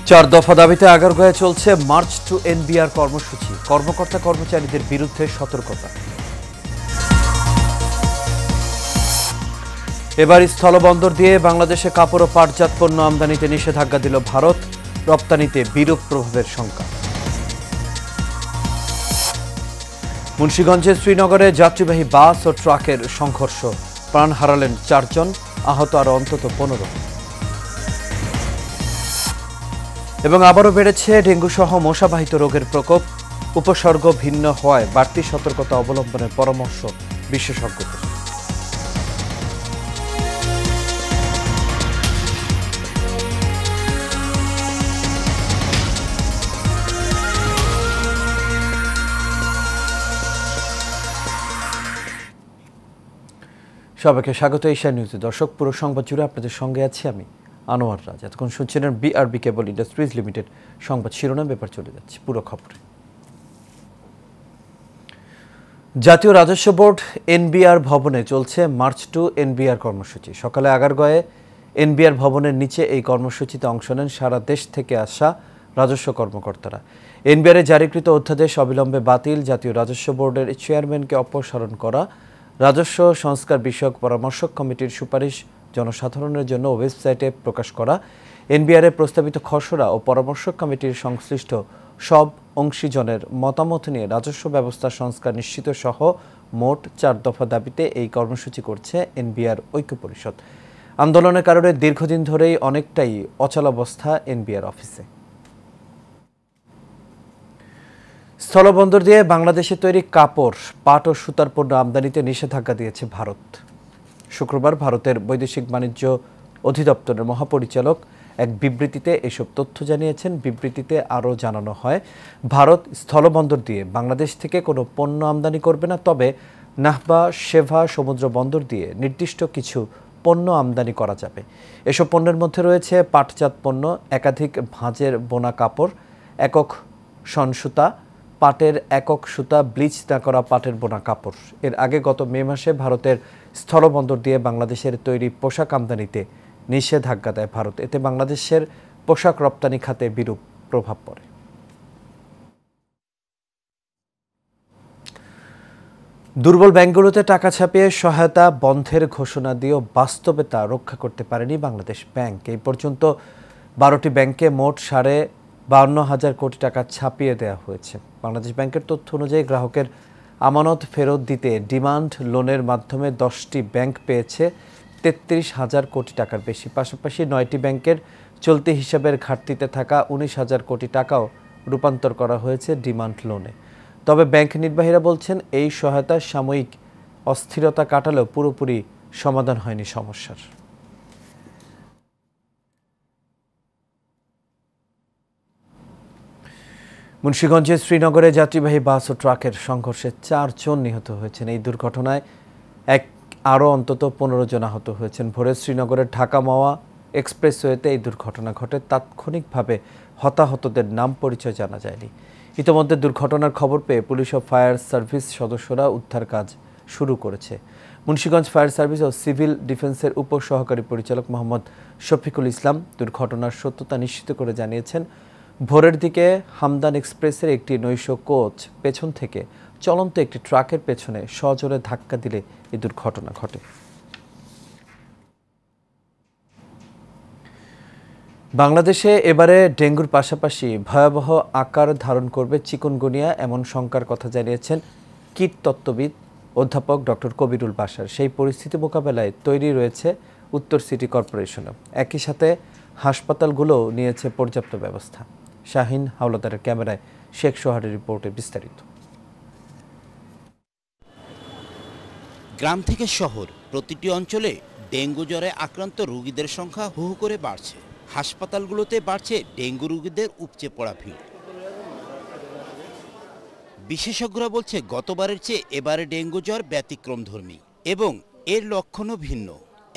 চার দফা দাবিতে আগারগাঁয়ে চলছে মার্চ টু এনবিআর কর্মসূচি। কর্মকর্তা কর্মচারীদের বিরুদ্ধে সতর্কতা। এবার স্থলবন্দর দিয়ে বাংলাদেশে কাপড় ও পাটজাত পণ্য আমদানিতে নিষেধাজ্ঞা দিল ভারত। রপ্তানিতে বিরূপ প্রভাবের শঙ্কা। মুন্সিগঞ্জের শ্রীনগরে যাত্রীবাহী বাস ও ট্রাকের সংঘর্ষ, প্রাণ হারালেন 4 জন, আহত আরও অন্তত 15। এবং আবারও বেড়েছে ডেঙ্গু সহ মশাবাহিত রোগের প্রকোপ। উপসর্গ ভিন্ন হওয়ায় বাড়তি সতর্কতা অবলম্বনের পরামর্শ বিশেষজ্ঞদের। সবাইকে স্বাগত এশিয়া নিউজে। দর্শক, পুরো সংবাদ জুড়ে আপনাদের সঙ্গে আছি আমি আনোয়ার রাজ। এতক্ষণ শুনছিলেন বিআরবি কেবল ইন্ডাস্ট্রিজ লিমিটেড সংবাদ শিরোনাম। ব্যাপার চলে যাচ্ছে পুরো খবরে। জাতীয় রাজস্ব বোর্ড এনবিআর ভবনে চলছে মার্চ টু এনবিআর কর্মসূচি। সকালে আগারগাঁয়ে এনবিআর ভবনের নিচে এই কর্মসূচিতে অংশ নেন সারা দেশ থেকে আসা রাজস্ব কর্মকর্তারা। এনবিআর জারিকৃত অধ্যাদেশ অবিলম্বে বাতিল, জাতীয় রাজস্ব বোর্ডের চেয়ারম্যানকে অপসারণ করা, রাজস্ব সংস্কার বিষয়ক পরামর্শক কমিটির সুপারিশ জনসাধারণের জন্য ওয়েবসাইটে প্রকাশ করা, এনবিআরের প্রস্তাবিত খসড়া ও পরামর্শক কমিটির সংশ্লিষ্ট সব অংশীজনের মতামত নিয়ে রাজস্ব ব্যবস্থা সংস্কার নিশ্চিত সহ মোট 4 দফা দাবিতে এই কর্মসূচি করছে এনবিআর ঐক্য পরিষদ। আন্দোলনের কারণে দীর্ঘদিন ধরেই অনেকটাই অচলাবস্থা এনবিআর অফিসে। স্থলবন্দর দিয়ে বাংলাদেশে তৈরি কাপড়, পাট ও সুতার পণ্য আমদানিতে নিষেধাজ্ঞা দিয়েছে ভারত। শুক্রবার ভারতের বৈদেশিক বাণিজ্য অধিদপ্তরের মহাপরিচালক এক বিবৃতিতে এসব তথ্য জানিয়েছেন। বিবৃতিতে আরও জানানো হয়, ভারত স্থলবন্দর দিয়ে বাংলাদেশ থেকে কোনো পণ্য আমদানি করবে না, তবে নাহবা শেভা সমুদ্র বন্দর দিয়ে নির্দিষ্ট কিছু পণ্য আমদানি করা যাবে। এসব পণ্যের মধ্যে রয়েছে পাটজাত পণ্য, একাধিক ভাঁজের বোনা কাপড়, একক শন সুতা, পাটের একক সুতা, ব্লিচ না করা পাটের বোনা কাপড়। এর আগে গত মে মাসে ভারতের স্থলবন্দর দিয়ে বাংলাদেশের তৈরি পোশাক আমদানিতে নিষেধাজ্ঞা দেয় ভারত। এতে বাংলাদেশের পোশাক রপ্তানি খাতে বিরূপ প্রভাব পড়ে। দুর্বল ব্যাংকগুলোতে টাকা ছাপিয়ে সহায়তা বন্ধের ঘোষণা দিয়েও বাস্তবে তা রক্ষা করতে পারেনি বাংলাদেশ ব্যাংক। এই পর্যন্ত 12টি ব্যাংকে মোট 52,500 কোটি টাকা ছাপিয়ে দেওয়া হয়েছে। বাংলাদেশ ব্যাংকের তথ্য অনুযায়ী গ্রাহকের আমানত ফেরত দিতে ডিমান্ড লোনের মাধ্যমে 10টি ব্যাংক পেয়েছে 33,000 কোটি টাকার বেশি। পাশাপাশি 9টি ব্যাংকের চলতি হিসাবের ঘাটতিতে থাকা 19,000 কোটি টাকাও রূপান্তর করা হয়েছে ডিমান্ড লোনে। তবে ব্যাংক নির্বাহীরা বলছেন, এই সহায়তা সাময়িক অস্থিরতা কাটালেও পুরোপুরি সমাধান হয়নি সমস্যার। মুন্সিগঞ্জের শ্রীনগরে যাত্রীবাহী বাস ও ট্রাকের সংঘর্ষে 4 জন নিহত হয়েছেন। এই দুর্ঘটনায় আরও অন্তত 15 জন আহত হয়েছেন। ভোরে শ্রীনগরের ঢাকা মাওয়া এক্সপ্রেসওয়েতে এই দুর্ঘটনা ঘটে। তাৎক্ষণিকভাবে হতাহতদের নাম পরিচয় জানা যায়নি। ইতিমধ্যে দুর্ঘটনার খবর পেয়ে পুলিশ ও ফায়ার সার্ভিস সদস্যরা উদ্ধার কাজ শুরু করেছে। মুন্সিগঞ্জ ফায়ার সার্ভিস ও সিভিল ডিফেন্সের উপসহকারী পরিচালক মোহাম্মদ শফিকুল ইসলাম দুর্ঘটনার সত্যতা নিশ্চিত করে জানিয়েছেন, ভোরের দিকে হামদান এক্সপ্রেসের একটি নৈশ কোচ পেছন থেকে চলন্ত একটি ট্রাকের পেছনে সজোরে ধাক্কা দিলে এই দুর্ঘটনা ঘটে। বাংলাদেশে এবারে ডেঙ্গুর পাশাপাশি ভয়াবহ আকার ধারণ করবে চিকুনগুনিয়া, এমন শঙ্কার কথা জানিয়েছেন কীটতত্ত্ববিদ অধ্যাপক ডক্টর কবিরুল বাশার। সেই পরিস্থিতি মোকাবেলায় তৈরি রয়েছে উত্তর সিটি কর্পোরেশনও। একই সাথে হাসপাতালগুলোও নিয়েছে পর্যাপ্ত ব্যবস্থা। শাহিন হাওলাদারের ক্যামেরায় শেখ সোহারের রিপোর্টে বিস্তারিত। গ্রাম থেকে শহর, প্রতিটি অঞ্চলে ডেঙ্গু জ্বরে আক্রান্ত রোগীদের সংখ্যা হু হু করে বাড়ছে। হাসপাতালগুলোতে বাড়ছে ডেঙ্গু রোগীদের উপচে পড়া ভিড়। বিশেষজ্ঞরা বলছে, গতবারের চেয়ে এবারে ডেঙ্গু জ্বর ব্যতিক্রমধর্মী এবং এর লক্ষণও ভিন্ন।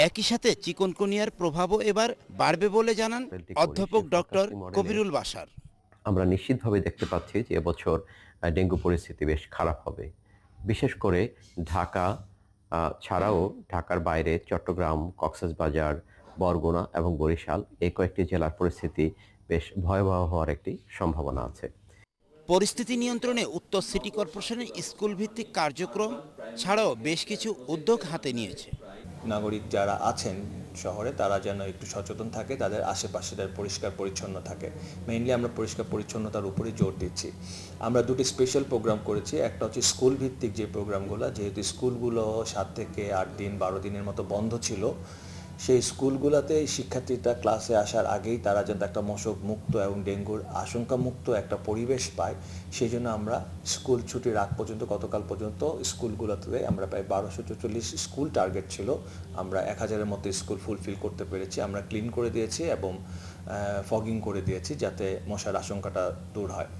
একই সাথে চিকুনগুনিয়ার প্রভাবও এবার বাড়বে বলে জানান অধ্যাপক ডক্টর কবিরুল বাশার। আমরা নিশ্চিতভাবে দেখতে পাচ্ছি যে এবছর ডেঙ্গু পরিস্থিতি বেশ খারাপ হবে। বিশেষ করে ঢাকা ছাড়াও ঢাকার বাইরে চট্টগ্রাম, কক্সবাজার, বরগুনা এবং বরিশাল এই কয়েকটি জেলার পরিস্থিতি বেশ ভয়াবহ হওয়ার একটি সম্ভাবনা আছে। পরিস্থিতি নিয়ন্ত্রণে উত্তর সিটি কর্পোরেশনের স্কুল ভিত্তিক কার্যক্রম ছাড়াও বেশ কিছু উদ্যোগ হাতে নিয়েছে। নাগরিক যারা আছেন শহরে তারা যেন একটু সচেতন থাকে, তাদের আশেপাশের পরিষ্কার পরিচ্ছন্ন থাকে। মেইনলি আমরা পরিষ্কার পরিচ্ছন্নতার উপরেই জোর দিচ্ছি। আমরা দুটি স্পেশাল প্রোগ্রাম করেছি। একটা হচ্ছে স্কুল ভিত্তিক যে প্রোগ্রামগুলো, যেহেতু স্কুলগুলো 7 থেকে 8 দিন 12 দিনের মতো বন্ধ ছিল, সেই স্কুলগুলোতে শিক্ষার্থীরা ক্লাসে আসার আগেই তারা যেন একটা মশক মুক্ত এবং ডেঙ্গুর আশঙ্কা মুক্ত একটা পরিবেশ পায়, সেই জন্য আমরা স্কুল ছুটির আগ পর্যন্ত গতকাল পর্যন্ত স্কুলগুলোতে আমরা প্রায় 1244 স্কুল টার্গেট ছিল, আমরা 1000-এর মতো স্কুল ফুলফিল করতে পেরেছি। আমরা ক্লিন করে দিয়েছি এবং ফগিং করে দিয়েছি যাতে মশার আশঙ্কাটা দূর হয়।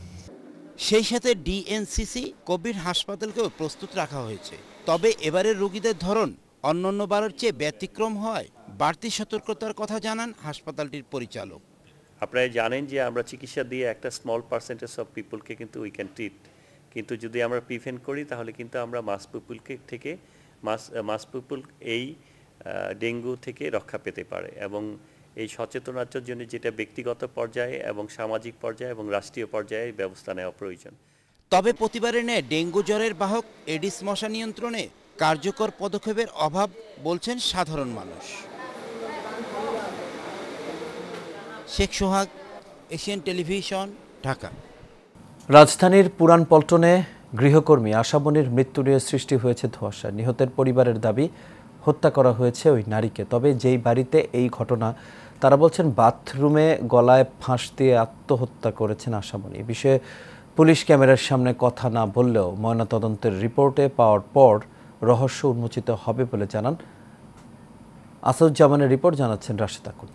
সেই সাথে ডিএনসিসি কোভিড হাসপাতালকেও প্রস্তুত রাখা হয়েছে। তবে এবারের রোগীদের ধরন অন্যান্য বারের চেয়ে ব্যতিক্রম হয় বাড়তি সতর্কতার কথা জানান হাসপাতালটির পরিচালক। আপনারা জানেন যে আমরা চিকিৎসা দিয়ে একটা স্মল পার্সেন্টেজ অফ পিপলকে কিন্তু উই ক্যান ট্রিট, কিন্তু যদি আমরা প্রিভেন্ট করি তাহলে কিন্তু আমরা মাস পিপল এই ডেঙ্গু থেকে রক্ষা পেতে পারে। এবং এই সচেতনতার জন্য যেটা ব্যক্তিগত পর্যায়ে এবং সামাজিক পর্যায়ে এবং রাষ্ট্রীয় পর্যায়ে ব্যবস্থা নেওয়া প্রয়োজন। তবে প্রতিবারের ন্যায় ডেঙ্গু জ্বরের বাহক এডিস মশা নিয়ন্ত্রণে কার্যকর পদক্ষেপের অভাব বলছেন সাধারণ মানুষ। শেখ সোহাগ, এশিয়ান টেলিভিশন, ঢাকা। রাজধানীর পুরান পল্টনে গৃহকর্মী আশামনির মৃত্যু নিয়ে সৃষ্টি হয়েছে ধোঁয়াশা। নিহতের পরিবারের দাবি হত্যা করা হয়েছে ওই নারীকে। তবে যেই বাড়িতে এই ঘটনা, তারা বলছেন বাথরুমে গলায় ফাঁস দিয়ে আত্মহত্যা করেছেন আশামনি। এ বিষয়ে পুলিশ ক্যামেরার সামনে কথা না বললেও ময়নাতদন্তের রিপোর্টে পাওয়ার পর রহস্য উন্মোচিত হবে বলে জানান আসাদুজ্জামানের রিপোর্ট, জানাচ্ছেন রাশেদ আকুন।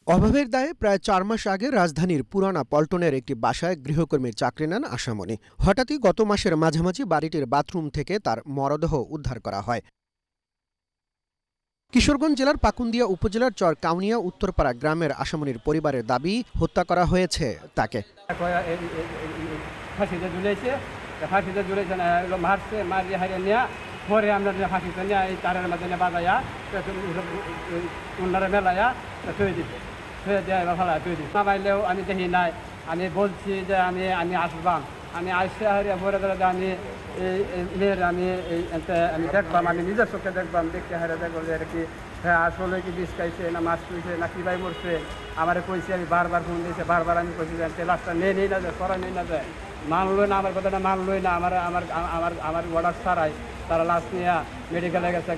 অভাবের দায়ে প্রায় 4 মাস আগে রাজধানীর পুরানা পল্টনের একটি বাসায় গৃহকর্মীর চাকরি নেন আশামনি। হঠাৎই গত মাসের মাঝামাঝি বাড়িটির বাথরুম থেকে তার মরদেহ উদ্ধার করা হয়। কিশোরগঞ্জ জেলার পাকুন্দিয়া উপজেলার চর কাউনিয়া উত্তরপাড়া গ্রামের আশামনির পরিবারের দাবি হত্যা করা হয়েছে তাকে। পরে আমরা ফাঁসিতে নিয়ে এই তারের মাঝে বাজাইয়া উন্নারে মেলাইয়া থুয়ে দিতে, থুয়ে দেওয়া এবার ফেলা থুয়ে দিই। নামাইলেও আমি দেখি নাই। আমি বলছি যে আমি আসবাম, আমি আসে হারিয়ে ভরে ধরে আমি এই মেয়ের আমি দেখবাম, আমি নিজের চোখে দেখবাম, দেখতে হারিয়ে দেখবো যে কি হ্যাঁ আসলে কি বিষ খাইছে না মাছ খুঁজছে না কি ভাই মরছে। আমার কইছি, আমি বারবার ফোন দিয়েছে, বারবার আমি কইছি যে লাশটা নেই না যায়, সরা নেই না যায়। মানলই না, আমার কথাটা মানলই না। আমার আমার আমার আমার অর্ডার ছাড়াই তারা লাশ নিয়ে মেডিকেলে গেছে।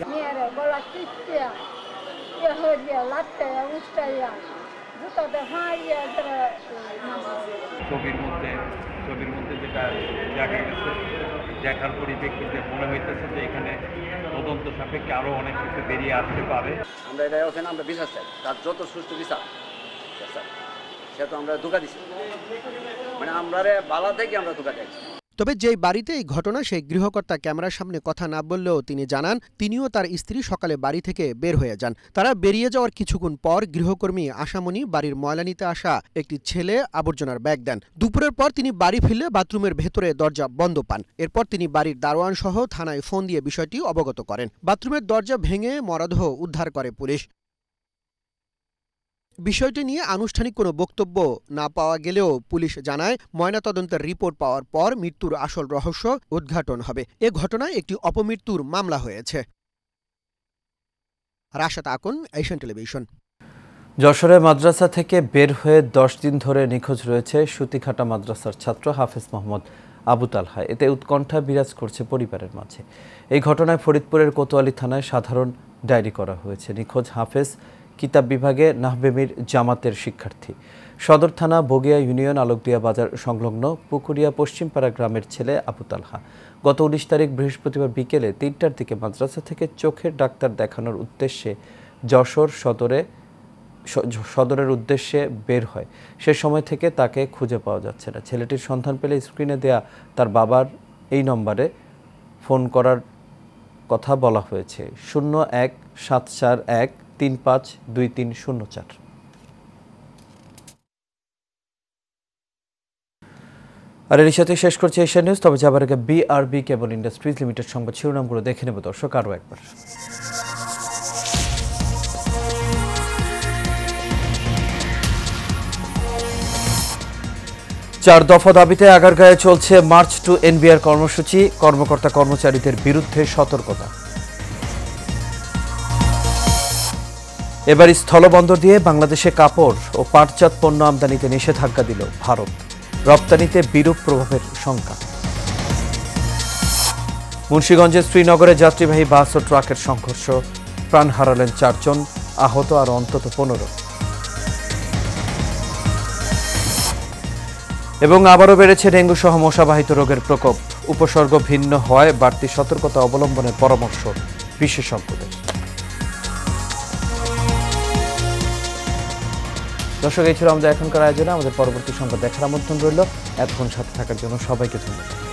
ছবির মধ্যে যেটা দেখা গেছে, দেখার পরিপ্রেক্ষিতে মনে হইতেছে যে এখানে তদন্ত সাপেক্ষে আরো অনেক কিছু বেরিয়ে আসতে পারে। আমরা এটা ওখানে আমরা বিচার চাই, তার যত সুষ্ঠু বিচার সে তো আমরা ধোঁকা দিচ্ছি, মানে আমরা বালা থেকে আমরা ধোঁকা চাইছি। তবে যেই বাড়িতে এই ঘটনা, সেই গৃহকর্তা ক্যামেরার সামনে কথা না বললেও তিনি জানান তিনিও তার স্ত্রী সকালে বাড়ি থেকে বের হয়ে যান। তারা বেরিয়ে যাওয়ার কিছুক্ষণ পর গৃহকর্মী আশামনি বাড়ির ময়লা নিতে আসা একটি ছেলে আবর্জনার ব্যাগ দেন। দুপুরের পর তিনি বাড়ি ফিরলে বাথরুমের ভেতরে দরজা বন্ধ পান। এরপর তিনি বাড়ির দারোয়ান সহ থানায় ফোন দিয়ে বিষয়টি অবগত করেন। বাথরুমের দরজা ভেঙে মরদেহ উদ্ধার করে পুলিশ। বিষয়টি নিয়ে আনুষ্ঠানিক কোনো বক্তব্য না পাওয়া গেলেও পুলিশ জানায় ময়নাতদন্তের রিপোর্ট পাওয়ার পর মৃত্যুর আসল রহস্য উদ্ঘাটন হবে। এ ঘটনায় একটি অপমৃত্যুর মামলা হয়েছে। Rashed Akun, Asian television. যশোরে মাদ্রাসা থেকে বের হয়ে 10 দিন ধরে নিখোঁজ রয়েছে সুতিখাটা মাদ্রাসার ছাত্র হাফেজ মোহাম্মদ আবু তালহা। এতে উৎকণ্ঠা বিরাজ করছে পরিবারের মাঝে। এই ঘটনায় ফরিদপুরের কোতোয়ালি থানায় সাধারণ ডায়েরি করা হয়েছে। নিখোঁজ হাফেজ কিতাব বিভাগে নাহবেমির জামাতের শিক্ষার্থী। সদর থানা বগিয়া ইউনিয়ন আলোকদিয়া বাজার সংলগ্ন পুকুরিয়া পশ্চিমপাড়া গ্রামের ছেলে আবু তালহা গত 19 তারিখ বৃহস্পতিবার বিকেলে 3টার দিকে মাদ্রাসা থেকে চোখের ডাক্তার দেখানোর উদ্দেশ্যে যশোর সদরের উদ্দেশ্যে বের হয়। সে সময় থেকে তাকে খুঁজে পাওয়া যাচ্ছে না। ছেলেটির সন্ধান পেলে স্ক্রিনে দেয়া তার বাবার এই নম্বরে ফোন করার কথা বলা হয়েছে, 01-741-35-2304। আর এর সাথে শেষ করছে এশিয়া নিউজ। তবে যাবার আগে বিআরবি কেবল ইন্ডাস্ট্রিজ লিমিটেড সংবাদ শিরোনামগুলো দেখে নেব দর্শক আরও একবার। 4 দফা দাবিতে আগারগাঁয়ে চলছে মার্চ টু এনবিআর কর্মসূচি, কর্মকর্তা কর্মচারীদের বিরুদ্ধে সতর্কতা। এবার স্থলবন্দর দিয়ে বাংলাদেশে কাপড় ও পাটজাত পণ্য আমদানিতে নিষেধাজ্ঞা দিল ভারত, রপ্তানিতে বিরূপ প্রভাবের শঙ্কা। মুন্সিগঞ্জের শ্রীনগরে যাত্রীবাহী বাস ও ট্রাকের সংঘর্ষ, প্রাণ হারালেন 4 জন, আহত আর অন্তত 15। এবং আবারও বেড়েছে ডেঙ্গু সহ মশাবাহিত রোগের প্রকোপ, উপসর্গ ভিন্ন হওয়ায় বাড়তি সতর্কতা অবলম্বনের পরামর্শ বিশেষজ্ঞদের। দর্শক, এই ছিল আমাদের এখনকার আয়োজনে। আমাদের পরবর্তী সংবাদ দেখার আমন্ত্রণ রইল। এতক্ষণ সাথে থাকার জন্য সবাইকে ধন্যবাদ।